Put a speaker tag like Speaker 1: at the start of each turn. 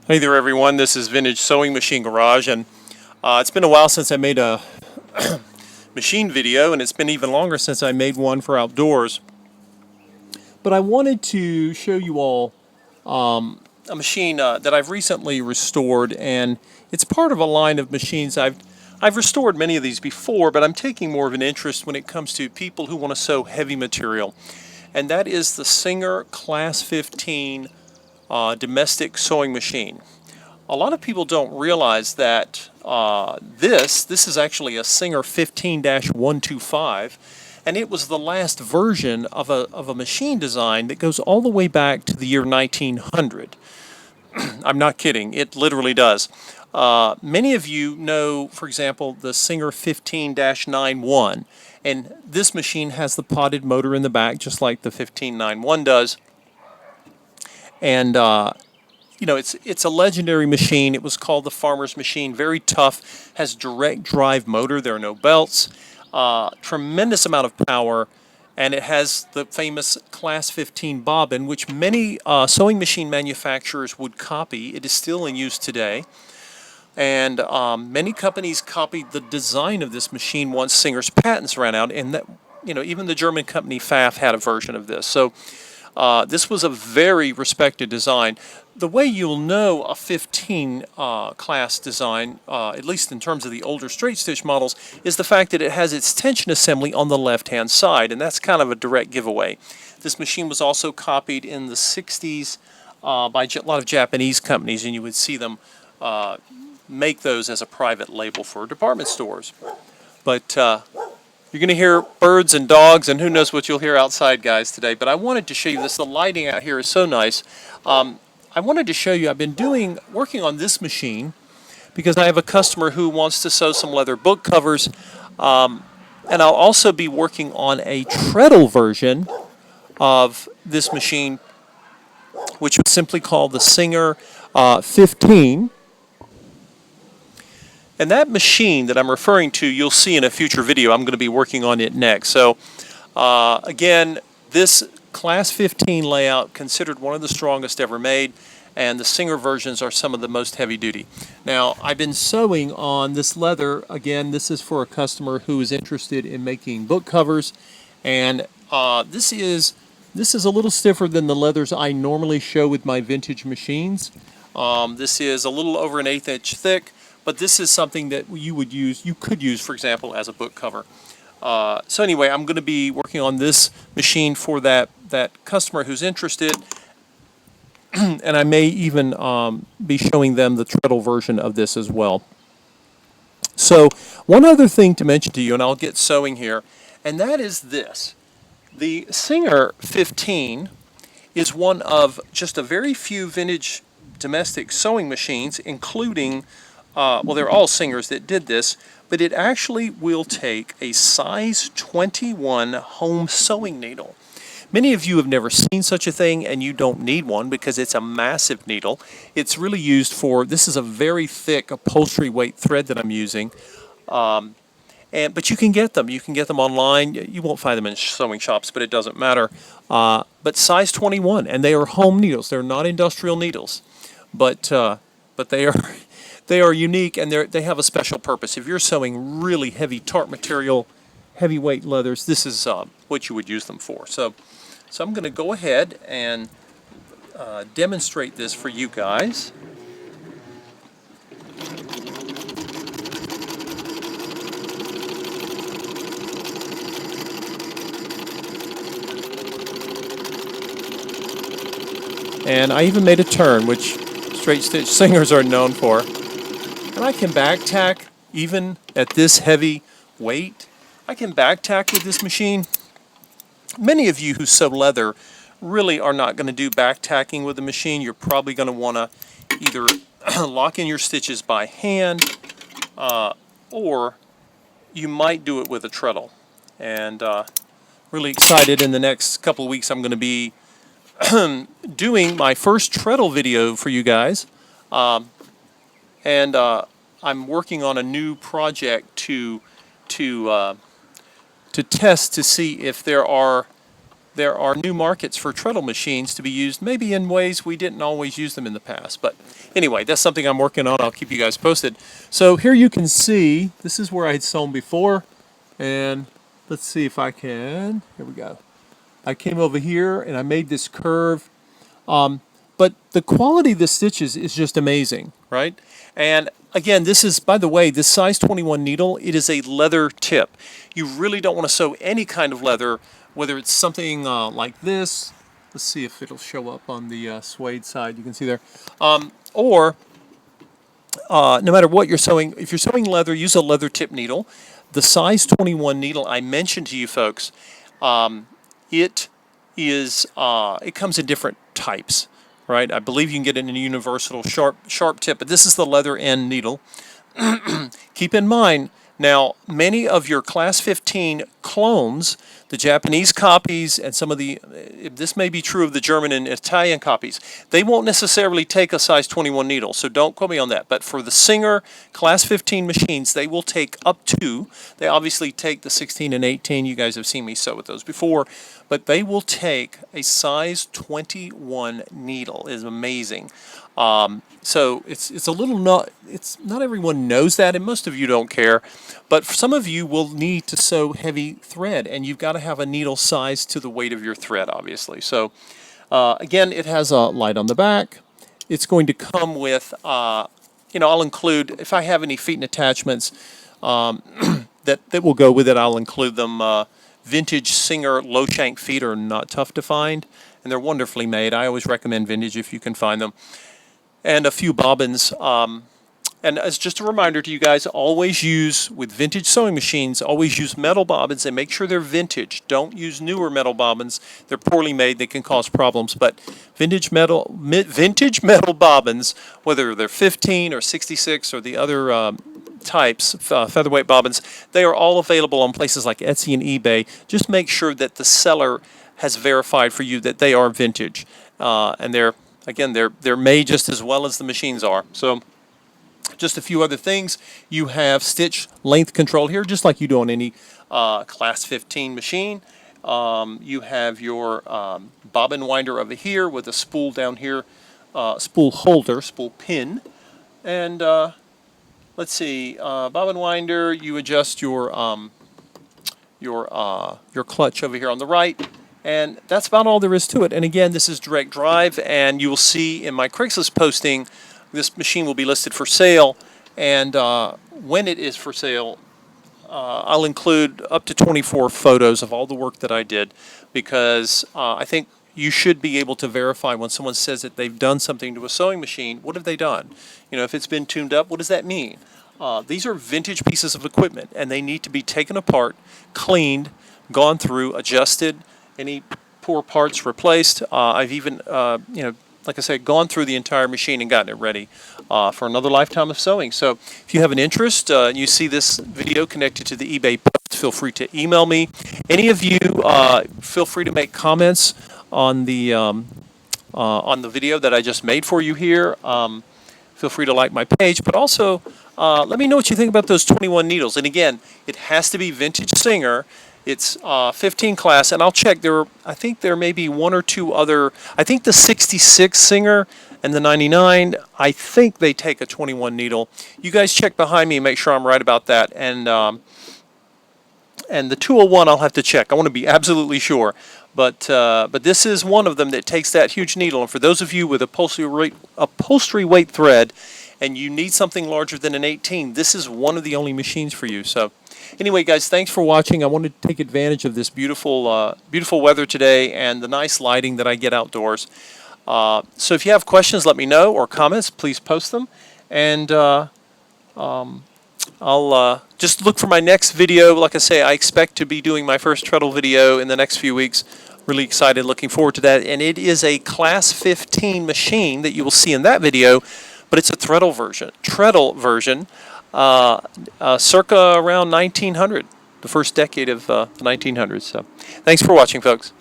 Speaker 1: Hey there everyone, this is Vintage Sewing Machine Garage, and it's been a while since I made a machine video, and it's been even longer since I made one for outdoors. But I wanted to show you all a machine that I've recently restored, and it's part of a line of machines. I've restored many of these before, but I'm taking more of an interest when it comes to people who want to sew heavy material, and that is the Singer Class 15 domestic sewing machine. A lot of people don't realize that this is actually a Singer 15-125, and it was the last version of a machine design that goes all the way back to the year 1900. I'm not kidding, it literally does. Many of you know, for example, the Singer 15-91, and this machine has the potted motor in the back, just like the 1591 does. And you know, it's a legendary machine. It was called the farmer's machine. Very tough, has direct drive motor. There are no belts. Tremendous amount of power, and it has the famous Class 15 bobbin, which many sewing machine manufacturers would copy. It is still in use today, and many companies copied the design of this machine once Singer's patents ran out. And that, you know, even the German company Pfaff had a version of this. So this was a very respected design. The way you'll know a 15 class design, at least in terms of the older straight stitch models, is the fact that it has its tension assembly on the left hand side, and that's kind of a direct giveaway. This machine was also copied in the 60s by a lot of Japanese companies, and you would see them make those as a private label for department stores. But you're going to hear birds and dogs, and who knows what you'll hear outside, guys, today. But I wanted to show you this. The lighting out here is so nice. I wanted to show you, I've been working on this machine because I have a customer who wants to sew some leather book covers. And I'll also be working on a treadle version of this machine, which was simply called the Singer 15. And that machine that I'm referring to, you'll see in a future video. I'm going to be working on it next. So again, this Class 15 layout, considered one of the strongest ever made, and the Singer versions are some of the most heavy duty. Now, I've been sewing on this leather. Again, this is for a customer who is interested in making book covers, and this is a little stiffer than the leathers I normally show with my vintage machines. This is a little over an 1/8 inch thick. But this is something that you could use, for example, as a book cover. So anyway, I'm going to be working on this machine for that customer who's interested, and I may even be showing them the treadle version of this as well. So one other thing to mention to you, and I'll get sewing here, and that is this. The Singer 15 is one of just a very few vintage domestic sewing machines, including well, they're all Singers that did this, but it actually will take a size 21 home sewing needle. Many of you have never seen such a thing, and you don't need one because it's a massive needle. It's really used for, this is a very thick upholstery weight thread that I'm using, but you can get them. You can get them online. You won't find them in sewing shops, but it doesn't matter. But size 21, and they are home needles. They're not industrial needles, but they are. They are unique, and they have a special purpose. If you're sewing really heavy tart material, heavyweight leathers, this is what you would use them for. So I'm going to go ahead and demonstrate this for you guys. And I even made a turn, which straight stitch Singers are known for. And I can back tack even at this heavy weight. I can back tack with this machine. Many of you who sew leather really are not going to do back tacking with the machine. You're probably going to want to either lock in your stitches by hand, or you might do it with a treadle. And really excited, in the next couple of weeks I'm going to be doing my first treadle video for you guys. And I'm working on a new project to test to see if there are there are new markets for treadle machines to be used, maybe in ways we didn't always use them in the past. But anyway, that's something I'm working on. I'll keep you guys posted. So here you can see, this is where I had sewn before, and let's see if I can, here we go. I came over here and I made this curve. But the quality of the stitches is just amazing, right? And again, this is, by the way, this size 21 needle, it is a leather tip. You really don't want to sew any kind of leather, whether it's something like this. Let's see if it'll show up on the suede side. You can see there. Or no matter what you're sewing, if you're sewing leather, use a leather tip needle. The size 21 needle I mentioned to you folks, it comes in different types. Right, I believe you can get it in a universal sharp tip, but this is the leather end needle. Keep in mind, now many of your class 15 clones, the Japanese copies, and some of the, this may be true of the German and Italian copies, they won't necessarily take a size 21 needle, so don't quote me on that. But for the Singer class 15 machines, they will take up to, they obviously take the 16 and 18, you guys have seen me sew with those before, but they will take a size 21 needle. It is amazing. So it's a little not everyone knows that, and most of you don't care, but some of you will need to sew heavy thread, and you've got to have a needle size to the weight of your thread, obviously. So again, it has a light on the back. It's going to come with I'll include, if I have any feet and attachments that will go with it, I'll include them. Vintage Singer low shank feet are not tough to find, and they're wonderfully made. I always recommend vintage if you can find them. And a few bobbins. And as just a reminder to you guys, always use, with vintage sewing machines, always use metal bobbins and make sure they're vintage. Don't use newer metal bobbins. They're poorly made. They can cause problems. But vintage metal bobbins, whether they're 15 or 66 or the other types, featherweight bobbins, they are all available on places like Etsy and eBay. Just make sure that the seller has verified for you that they are vintage. And they're made just as well as the machines are. So just a few other things. You have stitch length control here, just like you do on any class 15 machine. You have your bobbin winder over here with a spool down here, spool holder, spool pin. And let's see, bobbin winder, you adjust your clutch over here on the right. And that's about all there is to it. And again, this is direct drive, and you will see in my Craigslist posting, this machine will be listed for sale. And when it is for sale, I'll include up to 24 photos of all the work that I did, because I think you should be able to verify when someone says that they've done something to a sewing machine. What have they done? If it's been tuned up, what does that mean? These are vintage pieces of equipment, and they need to be taken apart, cleaned, gone through, adjusted, any poor parts replaced. I've even, like I said, gone through the entire machine and gotten it ready for another lifetime of sewing. So if you have an interest and you see this video connected to the eBay post, feel free to email me. Any of you, feel free to make comments on the video that I just made for you here. Feel free to like my page, but also let me know what you think about those 21 needles. And again, it has to be vintage Singer. It's 15 class, and I'll check. I think there may be one or two other. I think the 66 Singer and the 99, I think they take a 21 needle. You guys check behind me and make sure I'm right about that. And the 201, I'll have to check. I want to be absolutely sure. But this is one of them that takes that huge needle. And for those of you with upholstery weight thread, and you need something larger than an 18, this is one of the only machines for you. So anyway, guys, thanks for watching. I wanted to take advantage of this beautiful beautiful weather today and the nice lighting that I get outdoors. So if you have questions, let me know, or comments, please post them. And I'll just look for my next video. Like I say, I expect to be doing my first treadle video in the next few weeks. Really excited, looking forward to that. And it is a Class 15 machine that you will see in that video, but it's a treadle version, circa around 1900, the first decade of the 1900s. So thanks for watching, folks.